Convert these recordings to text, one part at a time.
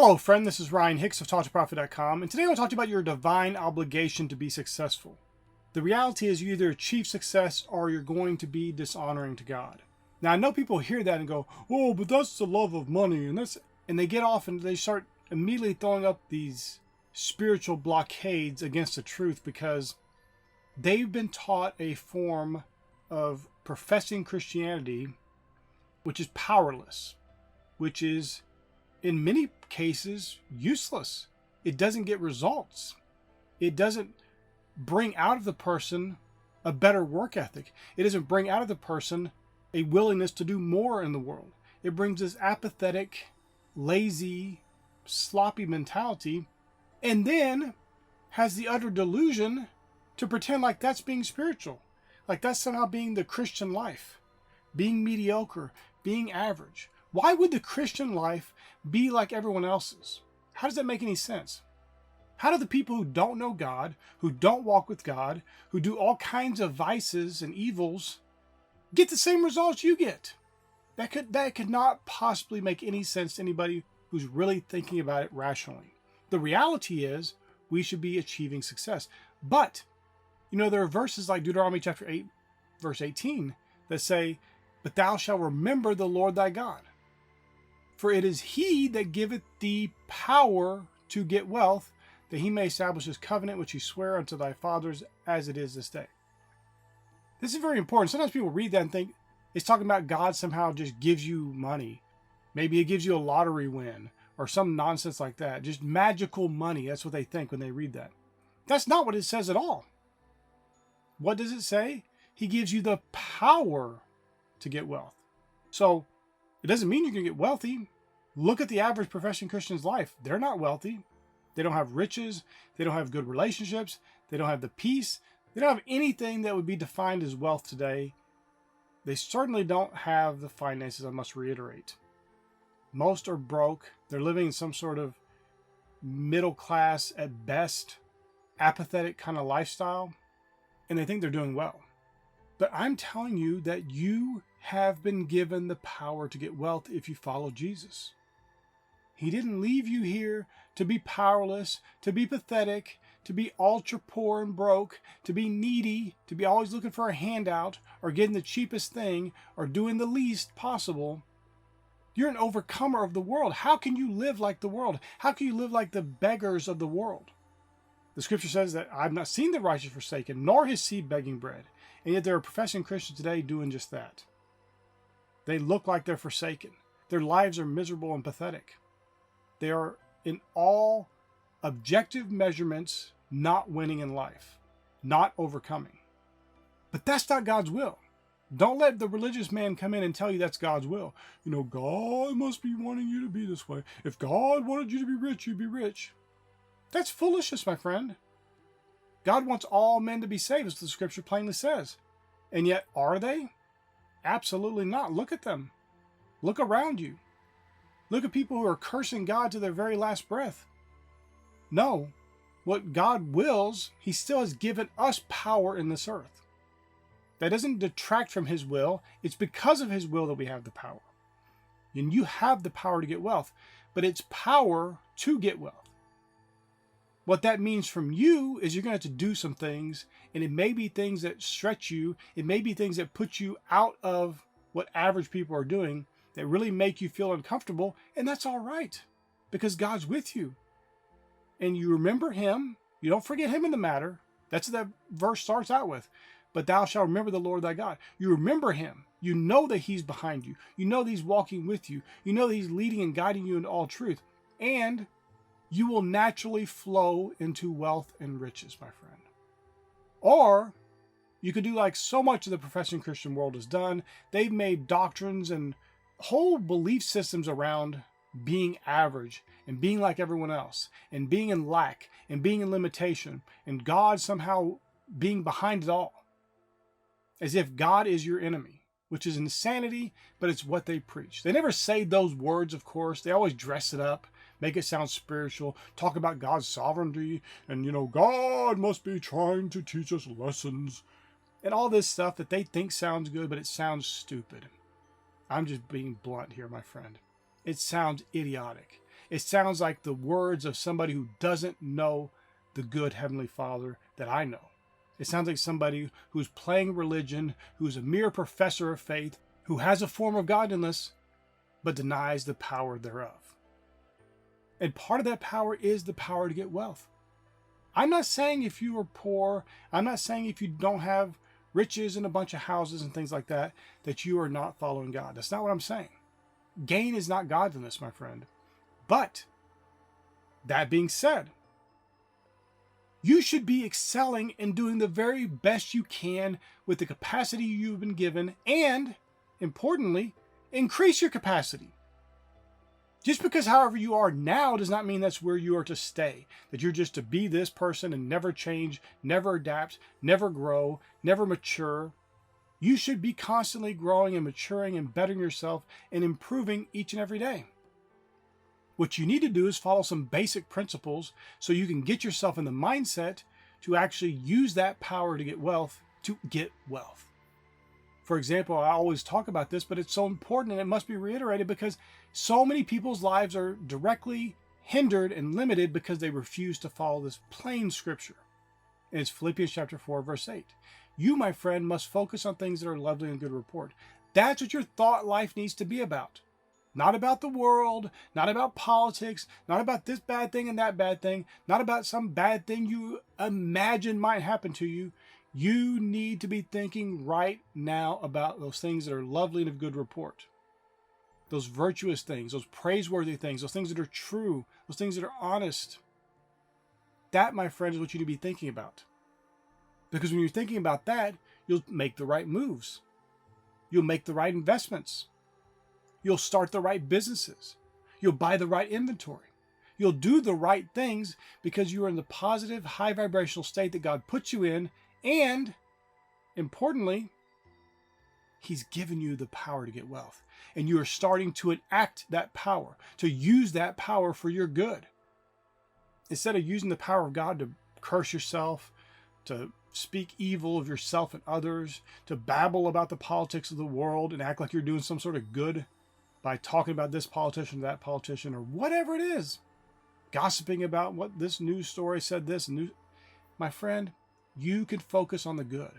Hello, friend. This is Ryan Hicks of talktoprofit.com, and today I want to talk to you about your divine obligation to be successful. The reality is you either achieve success or you're going to be dishonoring to God. Now, I know people hear that and go, "Oh, but that's the love of money," and they get off and they start immediately throwing up these spiritual blockades against the truth because they've been taught a form of professing Christianity which is powerless, which is in many cases useless. It doesn't get results. It doesn't bring out of the person a better work ethic. It doesn't bring out of the person a willingness to do more in the world. It brings this apathetic, lazy, sloppy mentality, and then has the utter delusion to pretend like that's being spiritual, like that's somehow being the Christian life, being mediocre, being average. Why would the Christian life be like everyone else's? How does that make any sense? How do the people who don't know God, who don't walk with God, who do all kinds of vices and evils, get the same results you get? That could not possibly make any sense to anybody who's really thinking about it rationally. The reality is we should be achieving success. But, there are verses like Deuteronomy chapter 8, verse 18 that say, "But thou shalt remember the Lord thy God. For it is he that giveth thee power to get wealth, that he may establish his covenant which he sware unto thy fathers as it is this day." This is very important. Sometimes people read that and think it's talking about God somehow just gives you money. Maybe it gives you a lottery win or some nonsense like that. Just magical money. That's what they think when they read that. That's not what it says at all. What does it say? He gives you the power to get wealth. So it doesn't mean you can get wealthy. Look at the average professing Christian's life. They're not wealthy. They don't have riches. They don't have good relationships. They don't have the peace. They don't have anything that would be defined as wealth today. They certainly don't have the finances, I must reiterate. Most are broke. They're living in some sort of middle class, at best, apathetic kind of lifestyle, and they think they're doing well. But I'm telling you that you have been given the power to get wealth if you follow Jesus. He didn't leave you here to be powerless, to be pathetic, to be ultra poor and broke, to be needy, to be always looking for a handout or getting the cheapest thing or doing the least possible. You're an overcomer of the world. How can you live like the world? How can you live like the beggars of the world? The scripture says that I've not seen the righteous forsaken, nor his seed begging bread. And yet there are professing Christians today doing just that. They look like they're forsaken. Their lives are miserable and pathetic. They are, in all objective measurements, not winning in life, not overcoming. But that's not God's will. Don't let the religious man come in and tell you that's God's will. God must be wanting you to be this way. If God wanted you to be rich, you'd be rich. That's foolishness, my friend. God wants all men to be saved, as the scripture plainly says. And yet, are they? Absolutely not. Look at them. Look around you. Look at people who are cursing God to their very last breath. No. What God wills, he still has given us power in this earth. That doesn't detract from his will. It's because of his will that we have the power. And you have the power to get wealth, but it's power to get wealth. What that means from you is you're going to have to do some things, and it may be things that stretch you. It may be things that put you out of what average people are doing that really make you feel uncomfortable, and that's all right because God's with you. And you remember him. You don't forget him in the matter. That's what that verse starts out with. But thou shalt remember the Lord thy God. You remember him. You know that he's behind you. You know that he's walking with you. You know that he's leading and guiding you into all truth. And you will naturally flow into wealth and riches, my friend. Or you could do like so much of the professing Christian world has done. They've made doctrines and whole belief systems around being average and being like everyone else and being in lack and being in limitation and God somehow being behind it all. As if God is your enemy, which is insanity, but it's what they preach. They never say those words, of course. They always dress it up, make it sound spiritual, talk about God's sovereignty, and God must be trying to teach us lessons, and all this stuff that they think sounds good, but it sounds stupid. I'm just being blunt here, my friend. It sounds idiotic. It sounds like the words of somebody who doesn't know the good Heavenly Father that I know. It sounds like somebody who's playing religion, who's a mere professor of faith, who has a form of godliness, but denies the power thereof. And part of that power is the power to get wealth. I'm not saying if you are poor, I'm not saying if you don't have riches and a bunch of houses and things like that, that you are not following God. That's not what I'm saying. Gain is not godliness, my friend. But that being said, you should be excelling and doing the very best you can with the capacity you've been given, and importantly, increase your capacity. Just because however you are now does not mean that's where you are to stay, that you're just to be this person and never change, never adapt, never grow, never mature. You should be constantly growing and maturing and bettering yourself and improving each and every day. What you need to do is follow some basic principles so you can get yourself in the mindset to actually use that power to get wealth, For example, I always talk about this, but it's so important and it must be reiterated because so many people's lives are directly hindered and limited because they refuse to follow this plain scripture. And it's Philippians chapter 4, verse 8. You, my friend, must focus on things that are lovely and good report. That's what your thought life needs to be about. Not about the world, not about politics, not about this bad thing and that bad thing, not about some bad thing you imagine might happen to you. You need to be thinking right now about those things that are lovely and of good report. Those virtuous things, those praiseworthy things, those things that are true, those things that are honest. That, my friend, is what you need to be thinking about. Because when you're thinking about that, you'll make the right moves. You'll make the right investments. You'll start the right businesses. You'll buy the right inventory. You'll do the right things because you are in the positive, high vibrational state that God puts you in. And importantly, He's given you the power to get wealth. And you are starting to enact that power, to use that power for your good. Instead of using the power of God to curse yourself, to speak evil of yourself and others, to babble about the politics of the world and act like you're doing some sort of good by talking about this politician, that politician, or whatever it is, gossiping about what this news story said this. My friend, you can focus on the good.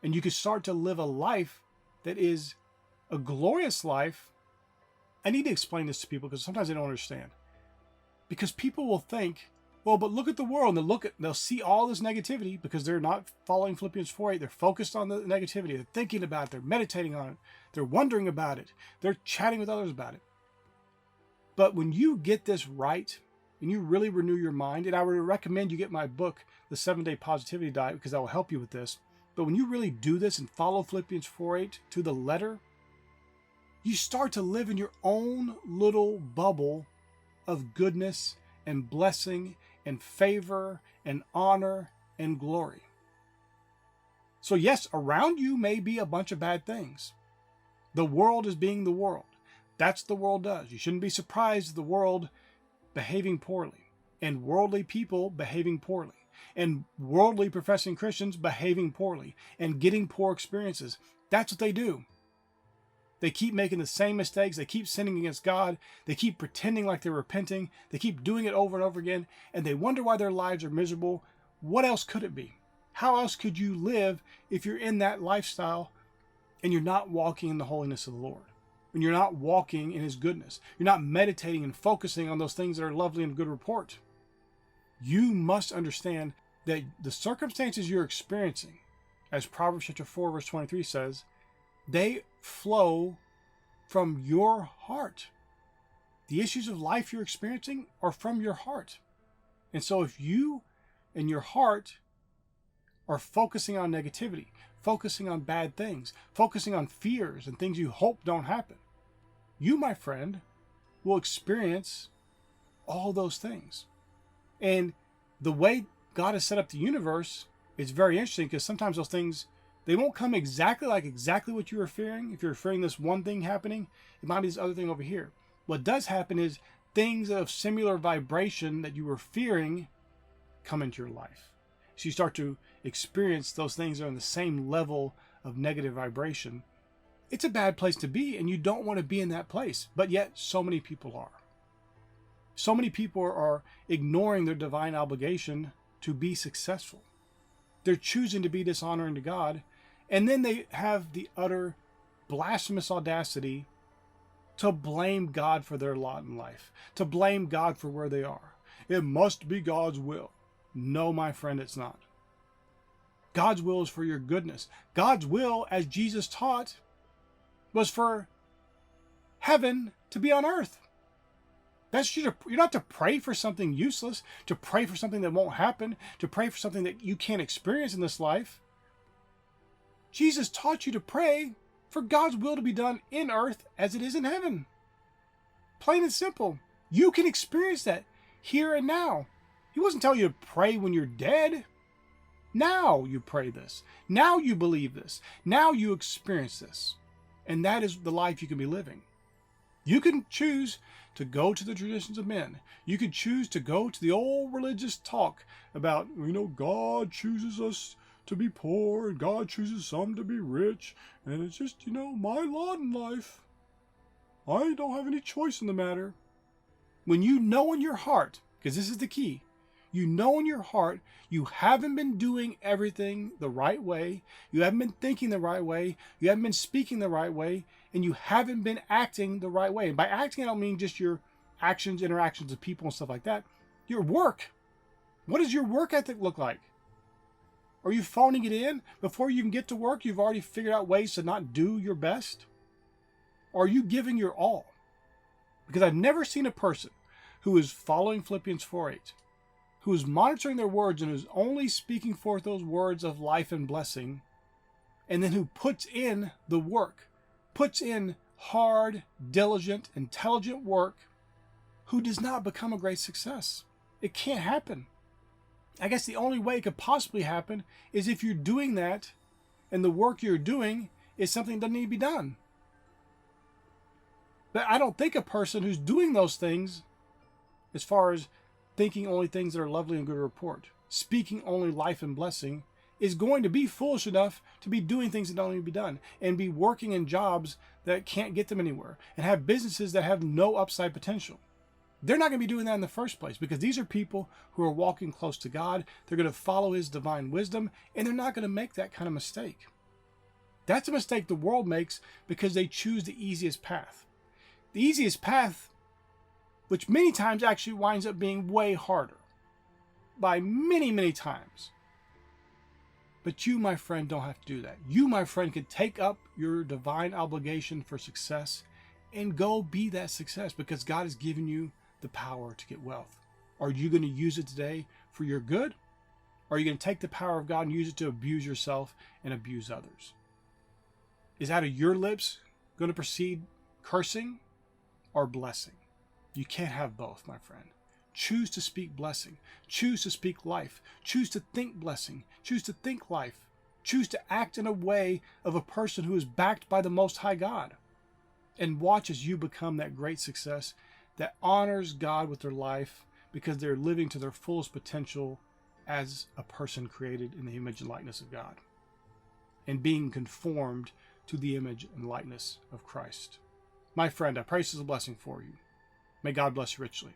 And you can start to live a life that is a glorious life. I need to explain this to people because sometimes they don't understand. Because people will think, well, but look at the world, and they'll see all this negativity because they're not following Philippians 4:8. They're focused on the negativity. They're thinking about it. They're meditating on it. They're wondering about it. They're chatting with others about it. But when you get this right and you really renew your mind, and I would recommend you get my book, The 7-Day Positivity Diet, because that will help you with this. But when you really do this and follow Philippians 4:8 to the letter, you start to live in your own little bubble of goodness and blessing and favor and honor and glory. So yes, around you may be a bunch of bad things. The world is being the world. That's what the world does. You shouldn't be surprised at the world behaving poorly, and worldly people behaving poorly, and worldly professing Christians behaving poorly and getting poor experiences. That's what they do. They keep making the same mistakes. They keep sinning against God. They keep pretending like they're repenting. They keep doing it over and over again, and they wonder why their lives are miserable. What else could it be? How else could you live if you're in that lifestyle and you're not walking in the holiness of the Lord? When you're not walking in His goodness, you're not meditating and focusing on those things that are lovely and good report. You must understand that the circumstances you're experiencing, as Proverbs chapter 4, verse 23 says, they flow from your heart. The issues of life you're experiencing are from your heart. And so if you and your heart are focusing on negativity, focusing on bad things, focusing on fears and things you hope don't happen, you, my friend, will experience all those things. And the way God has set up the universe is very interesting because sometimes those things, they won't come exactly what you were fearing. If you're fearing this one thing happening, it might be this other thing over here. What does happen is things of similar vibration that you were fearing come into your life. So you start to experience those things that are on the same level of negative vibration. It's a bad place to be, and you don't want to be in that place. But yet, so many people are. So many people are ignoring their divine obligation to be successful. They're choosing to be dishonoring to God, and then they have the utter blasphemous audacity to blame God for their lot in life, to blame God for where they are. It must be God's will. No, my friend, it's not. God's will is for your goodness. God's will, as Jesus taught, was for heaven to be on earth. You're not to pray for something useless, to pray for something that won't happen, to pray for something that you can't experience in this life. Jesus taught you to pray for God's will to be done in earth as it is in heaven. Plain and simple. You can experience that here and now. He wasn't telling you to pray when you're dead. Now you pray this. Now you believe this. Now you experience this. And that is the life you can be living. You can choose to go to the traditions of men. You could choose to go to the old religious talk about, God chooses us to be poor and God chooses some to be rich. And it's just, my lot in life. I don't have any choice in the matter. When you know in your heart, because this is the key, you know in your heart you haven't been doing everything the right way, you haven't been thinking the right way, you haven't been speaking the right way, and you haven't been acting the right way. And by acting, I don't mean just your actions, interactions with people and stuff like that. Your work. What does your work ethic look like? Are you phoning it in? Before you even get to work, you've already figured out ways to not do your best? Or are you giving your all? Because I've never seen a person who is following Philippians 4:8, who is monitoring their words and who's only speaking forth those words of life and blessing, and then who puts in the work, puts in hard, diligent, intelligent work, who does not become a great success. It can't happen. I guess the only way it could possibly happen is if you're doing that and the work you're doing is something that doesn't need to be done. But I don't think a person who's doing those things, as far as thinking only things that are lovely and good report, speaking only life and blessing, is going to be foolish enough to be doing things that don't need to be done and be working in jobs that can't get them anywhere and have businesses that have no upside potential. They're not going to be doing that in the first place because these are people who are walking close to God. They're going to follow His divine wisdom, and they're not going to make that kind of mistake. That's a mistake the world makes because they choose the easiest path. The easiest path, which many times actually winds up being way harder, by many, many times. But you, my friend, don't have to do that. You, my friend, can take up your divine obligation for success and go be that success because God has given you the power to get wealth. Are you going to use it today for your good? Or are you going to take the power of God and use it to abuse yourself and abuse others? Is out of your lips going to proceed cursing or blessing? You can't have both, my friend. Choose to speak blessing. Choose to speak life. Choose to think blessing. Choose to think life. Choose to act in a way of a person who is backed by the Most High God. And watch as you become that great success that honors God with their life because they're living to their fullest potential as a person created in the image and likeness of God and being conformed to the image and likeness of Christ. My friend, I pray this is a blessing for you. May God bless you richly.